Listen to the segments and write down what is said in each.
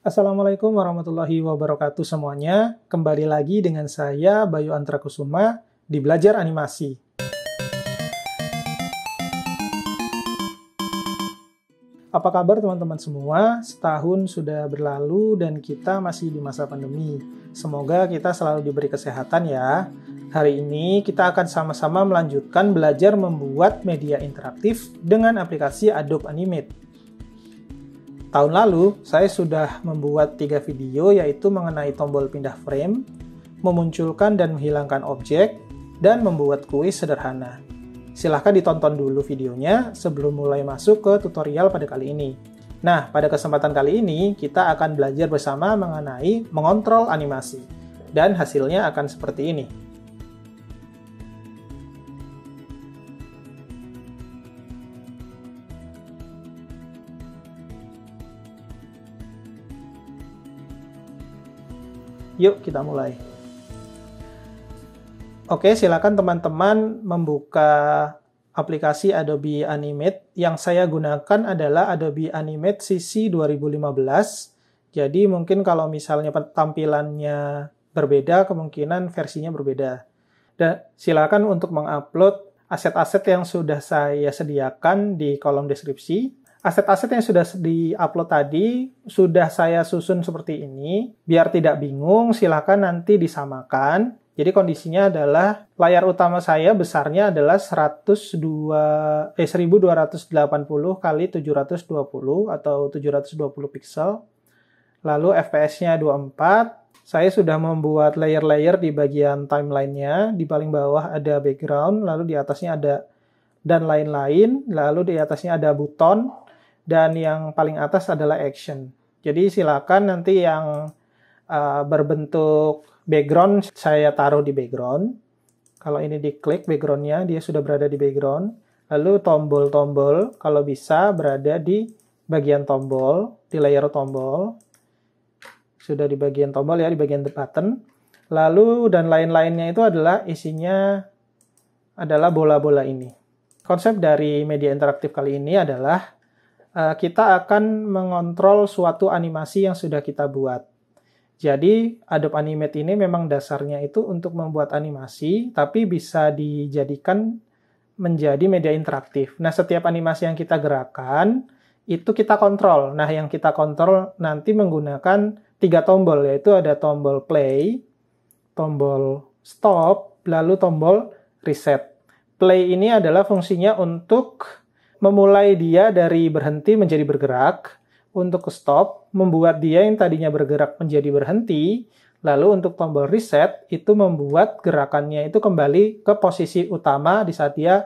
Assalamualaikum warahmatullahi wabarakatuh semuanya. Kembali lagi dengan saya Bayu Antrakusuma di Belajar Animasi. Apa kabar teman-teman semua? Setahun sudah berlalu dan kita masih di masa pandemi. Semoga kita selalu diberi kesehatan ya. Hari ini kita akan sama-sama melanjutkan belajar membuat media interaktif dengan aplikasi Adobe Animate. Tahun lalu, saya sudah membuat 3 video yaitu mengenai tombol pindah frame, memunculkan dan menghilangkan objek, dan membuat kuis sederhana. Silahkan ditonton dulu videonya sebelum mulai masuk ke tutorial pada kali ini. Nah, pada kesempatan kali ini, kita akan belajar bersama mengenai mengontrol animasi. Dan hasilnya akan seperti ini. Yuk kita mulai. Oke, silakan teman-teman membuka aplikasi Adobe Animate. Yang saya gunakan adalah Adobe Animate CC 2015. Jadi mungkin kalau misalnya tampilannya berbeda, kemungkinan versinya berbeda. Dan silakan untuk mengupload aset-aset yang sudah saya sediakan di kolom deskripsi. Aset-aset yang sudah di-upload tadi sudah saya susun seperti ini. Biar tidak bingung, silakan nanti disamakan. Jadi kondisinya adalah layar utama saya besarnya adalah 1280 x 720 atau 720 pixel. Lalu FPS-nya 24. Saya sudah membuat layer-layer di bagian timeline-nya. Di paling bawah ada background, lalu di atasnya ada dan lain-lain. Lalu di atasnya ada buton. Dan yang paling atas adalah action. Jadi silakan nanti yang berbentuk background saya taruh di background. Kalau ini diklik backgroundnya, dia sudah berada di background. Lalu tombol-tombol kalau bisa berada di bagian tombol, di layer tombol. Sudah di bagian tombol ya, di bagian button. Lalu dan lain-lainnya itu adalah isinya adalah bola-bola ini. Konsep dari media interaktif kali ini adalah kita akan mengontrol suatu animasi yang sudah kita buat. Jadi, Adobe Animate ini memang dasarnya itu untuk membuat animasi, tapi bisa dijadikan menjadi media interaktif. Nah, setiap animasi yang kita gerakan, itu kita kontrol. Nah, yang kita kontrol nanti menggunakan 3 tombol, yaitu ada tombol play, tombol stop, lalu tombol reset. Play ini adalah fungsinya untuk memulai dia dari berhenti menjadi bergerak, untuk stop, membuat dia yang tadinya bergerak menjadi berhenti, lalu untuk tombol reset, itu membuat gerakannya itu kembali ke posisi utama di saat dia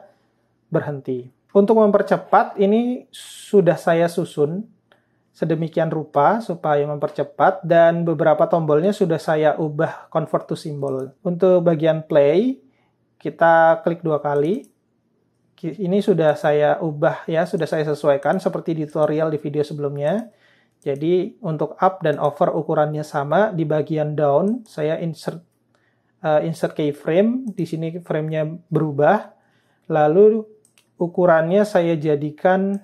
berhenti. Untuk mempercepat, ini sudah saya susun sedemikian rupa supaya mempercepat, dan beberapa tombolnya sudah saya ubah convert to symbol. Untuk bagian play, kita klik 2 kali. Ini sudah saya ubah ya, sudah saya sesuaikan seperti di tutorial di video sebelumnya. Jadi untuk up dan over ukurannya sama. Di bagian down saya insert keyframe. Di sini frame-nya berubah. Lalu ukurannya saya jadikan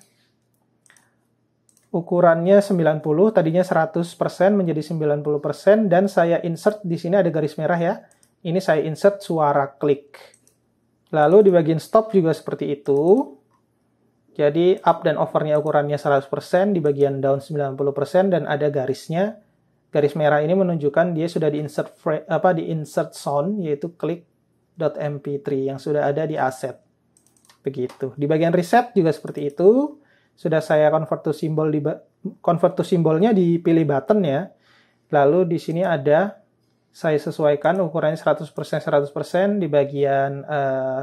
ukurannya 90, tadinya 100% menjadi 90%, dan saya insert di sini ada garis merah ya. Ini saya insert suara klik. Lalu di bagian stop juga seperti itu. Jadi up dan overnya ukurannya 100%, di bagian down 90%, dan ada garisnya. Garis merah ini menunjukkan dia sudah di insert sound, yaitu click.mp3 yang sudah ada di asset. Begitu. Di bagian reset juga seperti itu. Sudah saya convert to symbolnya dipilih button ya. Lalu di sini ada saya sesuaikan ukurannya 100%, di bagian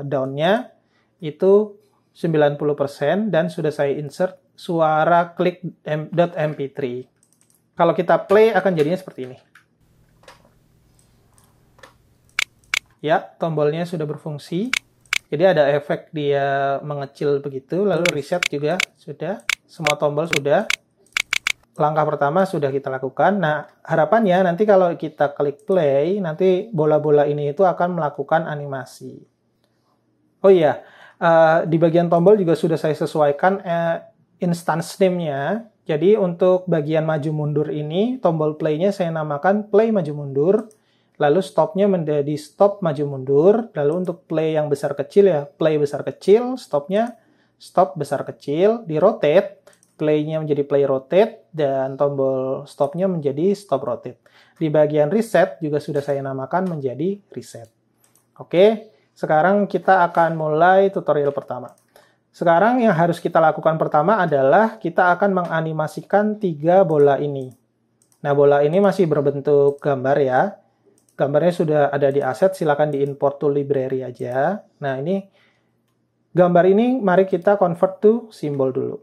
down-nya itu 90%, dan sudah saya insert suara click.mp3. Kalau kita play akan jadinya seperti ini. Ya, tombolnya sudah berfungsi. Jadi ada efek dia mengecil begitu, lalu reset juga sudah, semua tombol sudah. Langkah pertama sudah kita lakukan. Nah, harapannya nanti kalau kita klik play, nanti bola-bola ini itu akan melakukan animasi. Oh iya, di bagian tombol juga sudah saya sesuaikan instance name-nya. Jadi untuk bagian maju mundur ini, tombol play-nya saya namakan play maju mundur, lalu stop-nya menjadi stop maju mundur, lalu untuk play yang besar kecil ya, play besar kecil, stop-nya stop besar kecil, di rotate, play-nya menjadi play rotate, dan tombol stop-nya menjadi stop rotate. Di bagian reset juga sudah saya namakan menjadi reset. Oke, sekarang kita akan mulai tutorial pertama. Sekarang yang harus kita lakukan pertama adalah kita akan menganimasikan 3 bola ini. Nah, bola ini masih berbentuk gambar ya. Gambarnya sudah ada di aset, silakan di import to library aja. Nah, ini gambar ini mari kita convert to simbol dulu.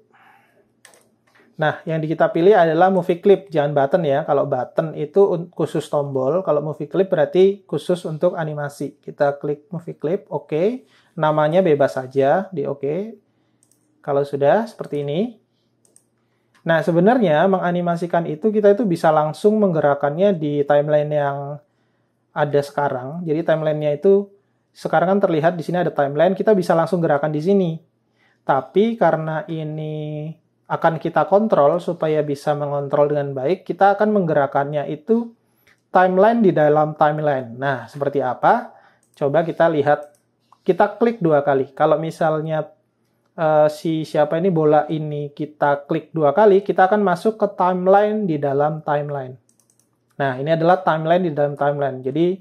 Nah, yang kita pilih adalah movie clip, jangan button ya. Kalau button itu khusus tombol, kalau movie clip berarti khusus untuk animasi. Kita klik movie clip, oke. Namanya bebas saja, di oke. Kalau sudah seperti ini. Nah, sebenarnya menganimasikan itu kita itu bisa langsung menggerakkannya di timeline yang ada sekarang. Jadi timelinenya itu sekarang kan terlihat di sini ada timeline, kita bisa langsung gerakan di sini. Tapi karena ini akan kita kontrol supaya bisa mengontrol dengan baik, kita akan menggerakkannya itu timeline di dalam timeline. Nah, seperti apa? Coba kita lihat. Kita klik 2 kali. Kalau misalnya siapa ini bola ini kita klik 2 kali, kita akan masuk ke timeline di dalam timeline. Nah, ini adalah timeline di dalam timeline. Jadi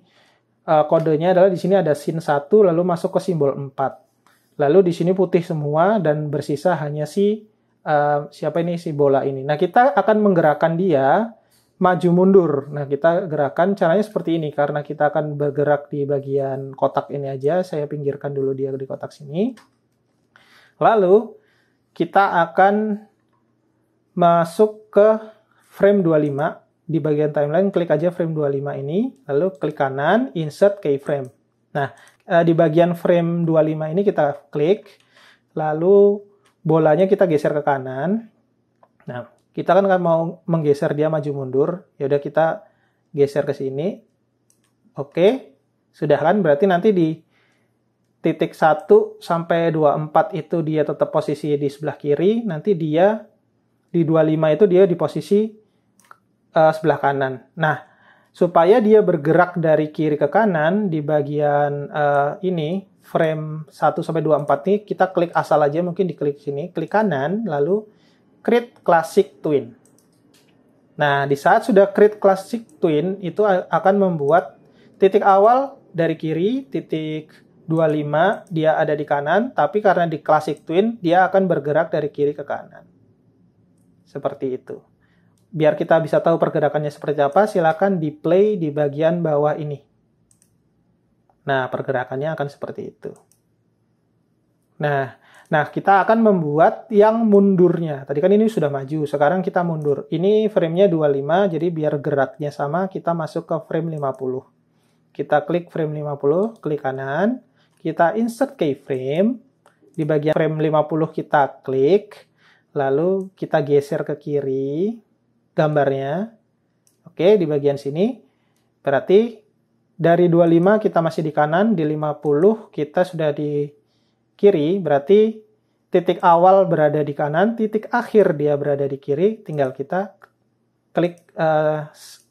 kodenya adalah di sini ada scene 1 lalu masuk ke simbol 4. Lalu di sini putih semua dan bersisa hanya siapa ini si bola ini. Nah, kita akan menggerakkan dia maju mundur. Nah, kita gerakan caranya seperti ini karena kita akan bergerak di bagian kotak ini aja. Saya pinggirkan dulu dia di kotak sini. Lalu kita akan masuk ke frame 25 di bagian timeline, klik aja frame 25 ini, lalu klik kanan, insert keyframe. Nah, di bagian frame 25 ini kita klik, lalu bolanya kita geser ke kanan. Nah, kita kan mau menggeser dia maju mundur, ya udah kita geser ke sini. Oke, sudah kan? Berarti nanti di titik 1 sampai 24 itu dia tetap posisi di sebelah kiri, nanti dia di 25 itu dia di posisi sebelah kanan. Nah, supaya dia bergerak dari kiri ke kanan di bagian ini, frame 1 sampai 24 ini, kita klik asal aja, mungkin diklik sini, klik kanan, lalu create classic twin. Nah, di saat sudah create classic twin, itu akan membuat titik awal dari kiri, titik 25, dia ada di kanan, tapi karena di classic twin, dia akan bergerak dari kiri ke kanan. Seperti itu. Biar kita bisa tahu pergerakannya seperti apa, silakan di play di bagian bawah ini. Nah, pergerakannya akan seperti itu. Nah, kita akan membuat yang mundurnya. Tadi kan ini sudah maju, sekarang kita mundur. Ini frame-nya 25, jadi biar geraknya sama, kita masuk ke frame 50. Kita klik frame 50, klik kanan, kita insert keyframe. Di bagian frame 50 kita klik, lalu kita geser ke kiri gambarnya. Oke, di bagian sini. Berarti dari 25 kita masih di kanan, di 50 kita sudah di kiri, berarti titik awal berada di kanan, titik akhir dia berada di kiri, tinggal kita klik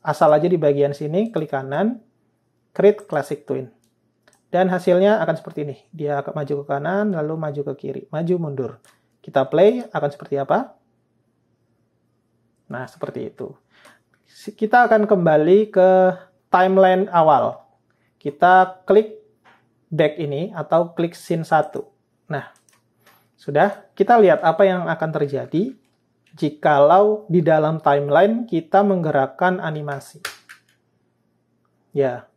asal aja di bagian sini, klik kanan, create classic twin. Dan hasilnya akan seperti ini. Dia akan maju ke kanan, lalu maju ke kiri, maju mundur. Kita play, akan seperti apa? Nah, seperti itu. Kita akan kembali ke timeline awal. Kita klik back ini atau klik scene 1. Nah, sudah. Kita lihat apa yang akan terjadi jikalau di dalam timeline kita menggerakkan animasi. Ya.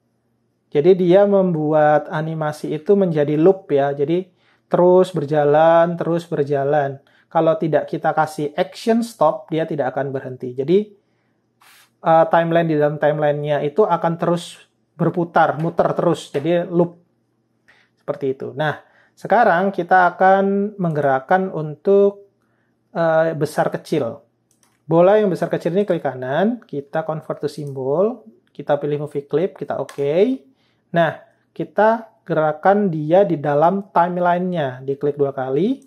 Jadi dia membuat animasi itu menjadi loop ya. Jadi terus berjalan, terus berjalan. Kalau tidak kita kasih action stop, dia tidak akan berhenti. Jadi timeline di dalam timelinenya itu akan terus berputar, muter terus. Jadi loop. Seperti itu. Nah, sekarang kita akan menggerakkan untuk besar kecil. Bola yang besar kecil ini klik kanan, kita convert to simbol, kita pilih movie clip, kita oke. Nah, kita gerakan dia di dalam timelinenya, diklik 2 kali.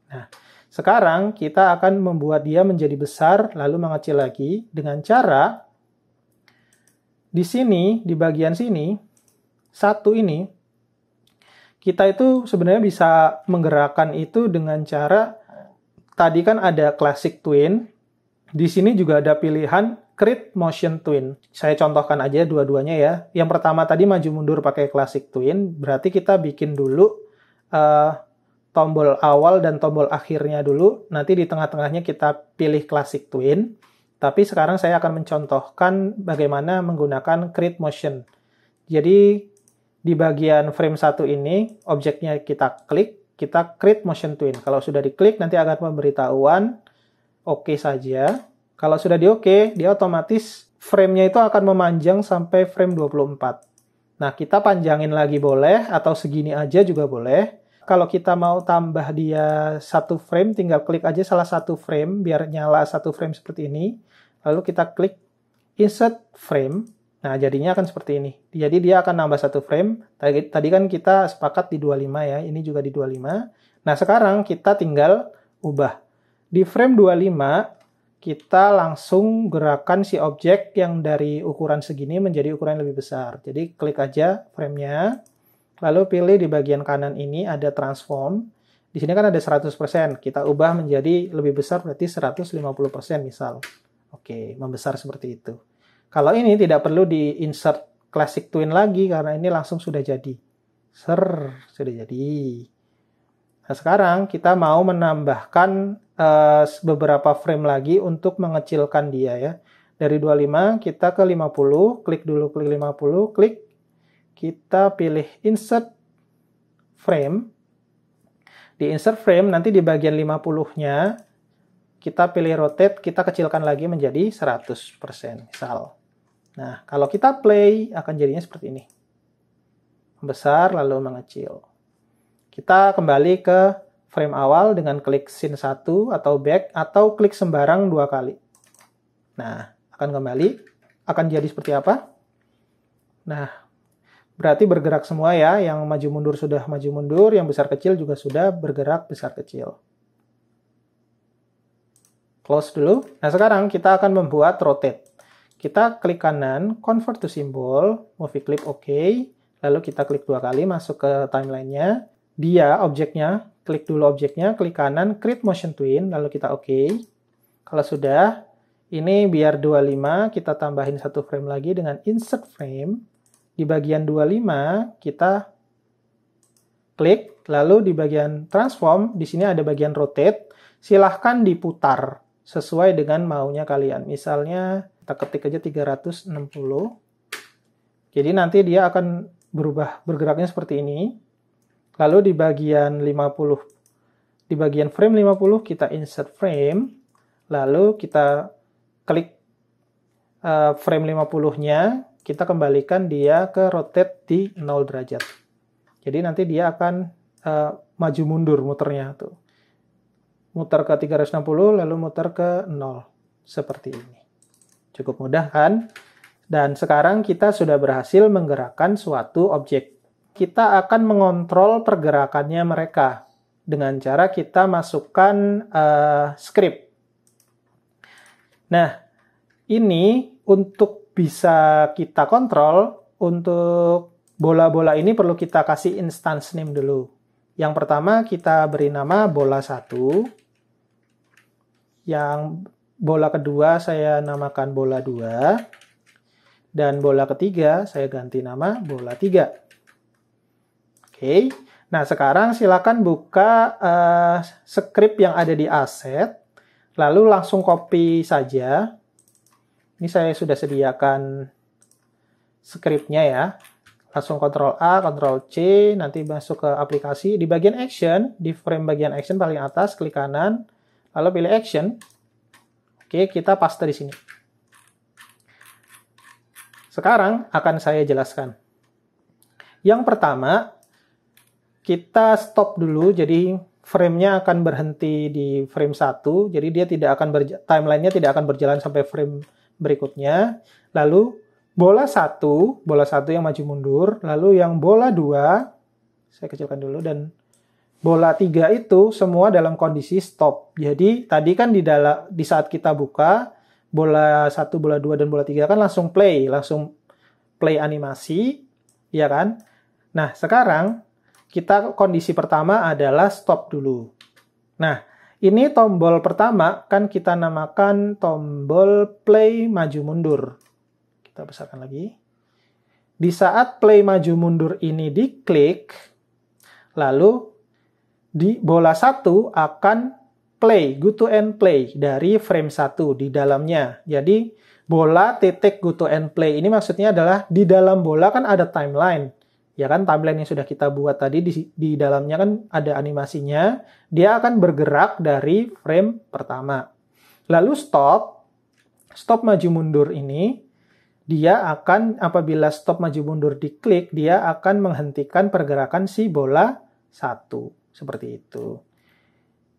Nah, Sekarang kita akan membuat dia menjadi besar, lalu mengecil lagi dengan cara di sini, di bagian sini, satu ini, kita itu sebenarnya bisa menggerakkan itu dengan cara, tadi kan ada Classic Twin, di sini juga ada pilihan Create Motion Twin. Saya contohkan aja dua-duanya ya. Yang pertama tadi maju mundur pakai Classic Twin, berarti kita bikin dulu tombol awal dan tombol akhirnya dulu. Nanti di tengah-tengahnya kita pilih Classic Twin. Tapi sekarang saya akan mencontohkan bagaimana menggunakan Create Motion. Jadi di bagian frame 1 ini, objeknya kita klik, kita Create Motion Twin. Kalau sudah diklik, nanti akan memberitahuan oke saja. Kalau sudah di oke, dia otomatis frame-nya itu akan memanjang sampai frame 24. Nah, kita panjangin lagi boleh, atau segini aja juga boleh. Kalau kita mau tambah dia satu frame, tinggal klik aja salah satu frame, biar nyala satu frame seperti ini. Lalu kita klik Insert Frame. Nah, jadinya akan seperti ini. Jadi dia akan nambah satu frame. Tadi kan kita sepakat di 25 ya, ini juga di 25. Nah, sekarang kita tinggal ubah. Di frame 25, kita langsung gerakan si objek yang dari ukuran segini menjadi ukuran yang lebih besar. Jadi klik aja framenya, lalu pilih di bagian kanan ini ada transform. Di sini kan ada 100%, kita ubah menjadi lebih besar berarti 150% misal. Oke, membesar seperti itu. Kalau ini tidak perlu di insert Classic Twin lagi karena ini langsung sudah jadi. Sudah jadi. Nah, sekarang kita mau menambahkan beberapa frame lagi untuk mengecilkan dia ya. Dari 25 kita ke 50, klik dulu klik 50, klik. Kita pilih Insert Frame. Di Insert Frame nanti di bagian 50-nya kita pilih Rotate, kita kecilkan lagi menjadi 100% misal. Nah, kalau kita play akan jadinya seperti ini. Membesar lalu mengecil. Kita kembali ke frame awal dengan klik scene 1 atau back atau klik sembarang 2 kali. Nah, akan kembali. Akan jadi seperti apa? Nah, berarti bergerak semua ya. Yang maju mundur sudah maju mundur, yang besar kecil juga sudah bergerak besar kecil. Close dulu. Nah, sekarang kita akan membuat rotate. Kita klik kanan, convert to symbol, movie clip OK. Lalu kita klik 2 kali masuk ke timeline-nya. Dia, objeknya, klik dulu objeknya, klik kanan, Create Motion Twin, lalu kita OK. Kalau sudah, ini biar 25, kita tambahin satu frame lagi dengan Insert Frame. Di bagian 25, kita klik, lalu di bagian Transform, di sini ada bagian Rotate. Silahkan diputar sesuai dengan maunya kalian. Misalnya, kita ketik aja 360. Jadi nanti dia akan berubah, bergeraknya seperti ini. Lalu di bagian 50, di bagian frame 50 kita insert frame, lalu kita klik frame 50-nya, kita kembalikan dia ke rotate di 0 derajat. Jadi nanti dia akan maju mundur muternya tuh. Muter ke 360 lalu muter ke 0 seperti ini. Cukup mudah kan? Dan sekarang kita sudah berhasil menggerakkan suatu objek. Kita akan mengontrol pergerakannya mereka dengan cara kita masukkan script. Nah, ini untuk bisa kita kontrol, untuk bola-bola ini perlu kita kasih instance name dulu. Yang pertama kita beri nama bola 1. Yang bola kedua saya namakan bola 2. Dan bola ketiga saya ganti nama bola 3. Oke, nah sekarang silakan buka script yang ada di aset, lalu langsung copy saja. Ini saya sudah sediakan scriptnya ya. Langsung Ctrl A, Ctrl C, nanti masuk ke aplikasi. Di bagian action, di frame bagian action paling atas, klik kanan, lalu pilih action. Oke, kita paste di sini. Sekarang akan saya jelaskan. Yang pertama, kita stop dulu, jadi frame-nya akan berhenti di frame 1, jadi dia tidak akan timeline-nya tidak akan berjalan sampai frame berikutnya. Lalu bola 1 yang maju mundur, lalu yang bola 2, saya kecilkan dulu, dan bola 3 itu semua dalam kondisi stop. Jadi tadi kan di saat kita buka, bola 1, bola 2, dan bola 3 kan langsung play animasi, ya kan? Nah, sekarang kita kondisi pertama adalah stop dulu. Nah, ini tombol pertama kan kita namakan tombol play maju mundur. Kita besarkan lagi. Di saat play maju mundur ini diklik, lalu di bola 1 akan play, go to end play dari frame 1 di dalamnya. Jadi bola titik go to end play ini maksudnya adalah di dalam bola kan ada timeline. Ya kan, timeline yang sudah kita buat tadi di dalamnya kan ada animasinya. Dia akan bergerak dari frame pertama. Lalu stop maju mundur ini, dia akan, apabila stop maju mundur diklik, dia akan menghentikan pergerakan si bola 1. Seperti itu.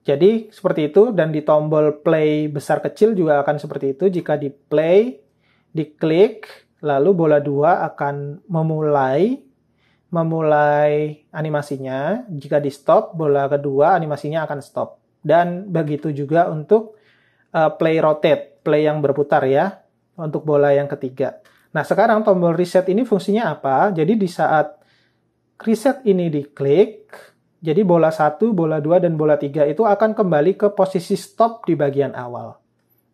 Jadi, seperti itu, dan di tombol play besar kecil juga akan seperti itu. Jika di play, diklik, lalu bola 2 akan memulai animasinya. Jika di stop, bola kedua animasinya akan stop. Dan begitu juga untuk play rotate, play yang berputar ya. Untuk bola yang ketiga. Nah, sekarang tombol reset ini fungsinya apa? Jadi di saat reset ini diklik, jadi bola 1, bola 2, dan bola 3 itu akan kembali ke posisi stop di bagian awal.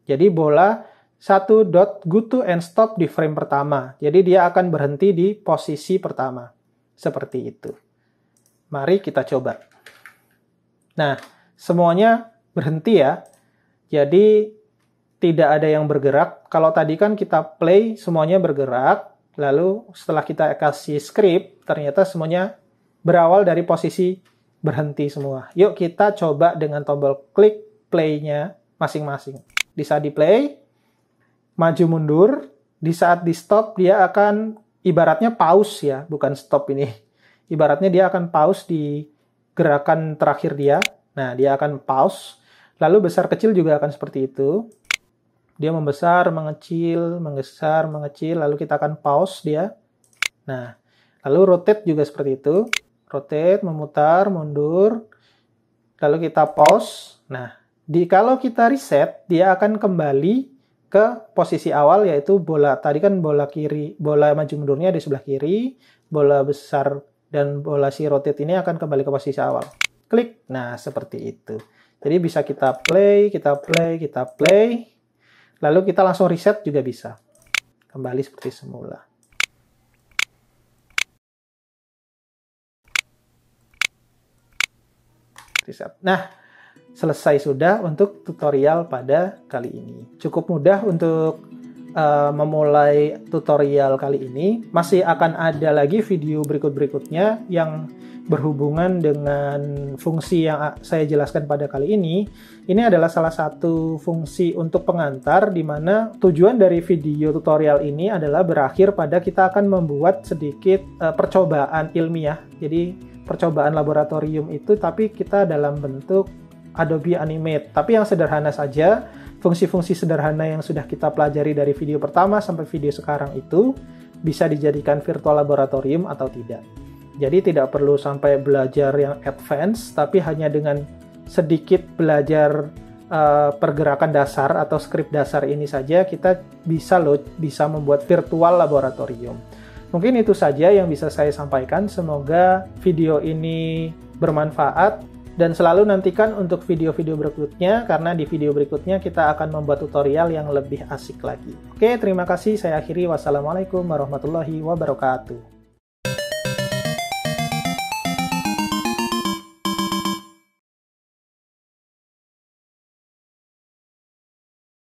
Jadi bola 1 go to and stop di frame pertama. Jadi dia akan berhenti di posisi pertama. Seperti itu. Mari kita coba. Nah, semuanya berhenti ya. Jadi tidak ada yang bergerak. Kalau tadi kan kita play, semuanya bergerak. Lalu setelah kita kasih script, ternyata semuanya berawal dari posisi berhenti semua. Yuk kita coba dengan tombol klik play-nya masing-masing. Di saat di play, maju mundur. Di saat di stop, dia akan ibaratnya pause ya, bukan stop ini. Ibaratnya dia akan pause di gerakan terakhir dia. Nah, dia akan pause. Lalu besar kecil juga akan seperti itu. Dia membesar, mengecil, lalu kita akan pause dia. Nah, lalu rotate juga seperti itu. Rotate, memutar, mundur. Lalu kita pause. Nah, kalau kita reset, dia akan kembali ke posisi awal, yaitu bola. Tadi kan bola kiri, bola maju mundurnya di sebelah kiri. Bola besar dan bola si rotate ini akan kembali ke posisi awal. Klik. Nah, seperti itu. Jadi bisa kita play. Lalu kita langsung reset juga bisa. Kembali seperti semula. Reset. Nah, selesai sudah untuk tutorial pada kali ini. Cukup mudah untuk memulai tutorial kali ini. Masih akan ada lagi video berikut-berikutnya yang berhubungan dengan fungsi yang saya jelaskan pada kali ini. Ini adalah salah satu fungsi untuk pengantar, di mana tujuan dari video tutorial ini adalah berakhir pada kita akan membuat sedikit percobaan ilmiah. Jadi percobaan laboratorium itu, tapi kita dalam bentuk Adobe Animate. Tapi yang sederhana saja, fungsi-fungsi sederhana yang sudah kita pelajari dari video pertama sampai video sekarang itu bisa dijadikan virtual laboratorium atau tidak. Jadi tidak perlu sampai belajar yang advance, tapi hanya dengan sedikit belajar pergerakan dasar atau skrip dasar ini saja kita bisa membuat virtual laboratorium. Mungkin itu saja yang bisa saya sampaikan. Semoga video ini bermanfaat dan selalu nantikan untuk video-video berikutnya, karena di video berikutnya kita akan membuat tutorial yang lebih asik lagi. Oke, terima kasih. Saya akhiri. Wassalamualaikum warahmatullahi wabarakatuh.